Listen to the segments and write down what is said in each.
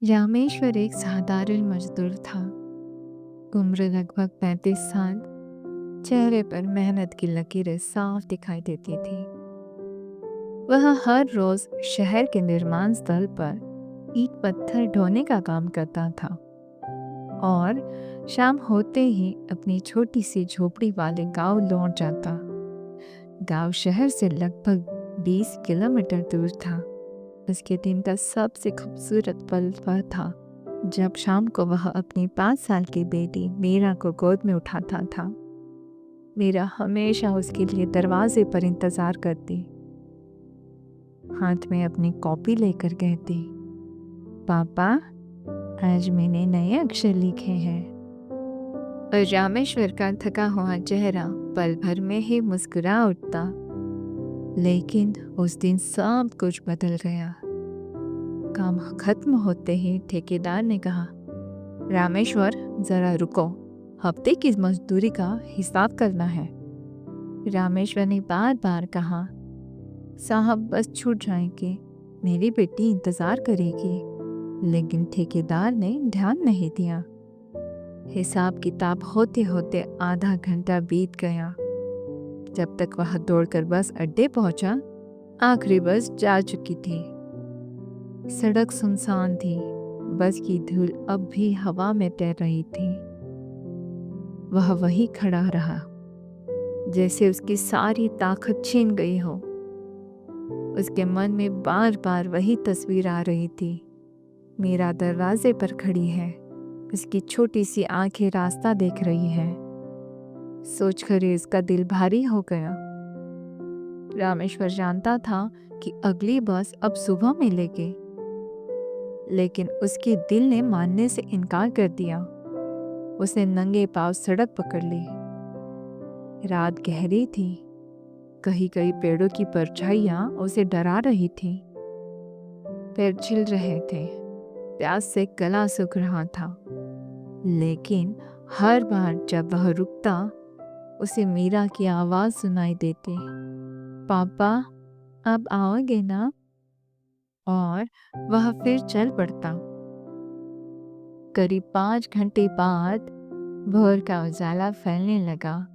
रामेश्वर एक साधारण मजदूर था। उम्र लगभग 35 साल। चेहरे पर मेहनत की लकीरें साफ दिखाई देती थी। वह हर रोज शहर के निर्माण स्थल पर ईंट पत्थर ढोने का काम करता था और शाम होते ही अपनी छोटी सी झोपड़ी वाले गांव लौट जाता। गांव शहर से लगभग 20 किलोमीटर दूर था। उसके दिन का सबसे खूबसूरत पल वह था जब शाम को वह अपनी 5 साल की बेटी मीरा को गोद में उठाता था। मीरा हमेशा उसके लिए दरवाजे पर इंतजार करती, हाथ में अपनी कॉपी लेकर कहती, पापा आज मैंने नए अक्षर लिखे हैं। और रामेश्वर का थका हुआ चेहरा पल भर में ही मुस्कुरा उठता। लेकिन उस दिन सब कुछ बदल गया। काम खत्म होते ही ठेकेदार ने कहा, रामेश्वर जरा रुको, हफ्ते की मजदूरी का हिसाब करना है। रामेश्वर ने बार बार कहा, साहब बस छूट जाएंगे, मेरी बेटी इंतजार करेगी। लेकिन ठेकेदार ने ध्यान नहीं दिया। हिसाब किताब होते होते आधा घंटा बीत गया। जब तक वह दौड़कर बस अड्डे पहुंचा, आखिरी बस जा चुकी थी। सड़क सुनसान थी। बस की धूल अब भी हवा में तैर रही थी। वह वहीं खड़ा रहा, जैसे उसकी सारी ताकत छीन गई हो। उसके मन में बार बार वही तस्वीर आ रही थी। मीरा दरवाजे पर खड़ी है, उसकी छोटी सी आंखें रास्ता देख रही है। सोचकर ही उसका दिल भारी हो गया। रामेश्वर जानता था कि अगली बस अब सुबह मिलेगी, लेकिन उसके दिल ने मानने से इनकार कर दिया। उसने नंगे पांव सड़क पकड़ ली। रात गहरी थी। कहीं कहीं पेड़ों की परछाइयां उसे डरा रही थी। पैर छिल रहे थे, प्यास से गला सूख रहा था। लेकिन हर बार जब वह रुकता, उसे मीरा की आवाज सुनाई देती, पापा अब आओगे ना? और वह फिर चल पड़ता। करीब 5 घंटे बाद भोर का उजाला फैलने लगा।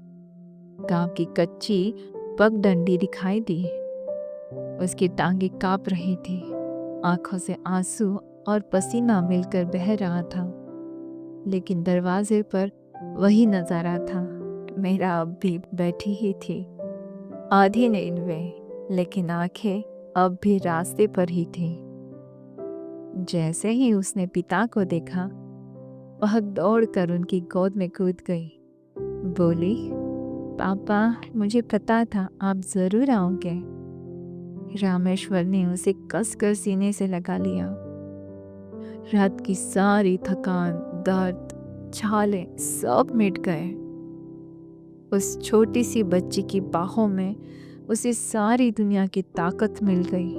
गांव की कच्ची पगडंडी दिखाई दी। उसकी टांगे कांप रही थी। आंखों से आंसू और पसीना मिलकर बह रहा था। लेकिन दरवाजे पर वही नजारा था। मेरा अब भी बैठी ही थी, आधी नींद में, लेकिन आंखें अब भी रास्ते पर ही थी। जैसे ही उसने पिता को देखा, वह दौड़कर उनकी गोद में कूद गई। बोली, पापा मुझे पता था आप जरूर आओगे। रामेश्वर ने उसे कसकर सीने से लगा लिया। रात की सारी थकान, दर्द, छाले सब मिट गए। उस छोटी सी बच्ची की बाहों में उसे सारी दुनिया की ताकत मिल गई।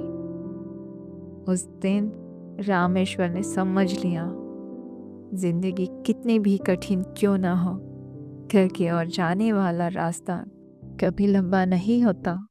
उस दिन रामेश्वर ने समझ लिया, जिंदगी कितनी भी कठिन क्यों ना हो, घर की ओर जाने वाला रास्ता कभी लंबा नहीं होता।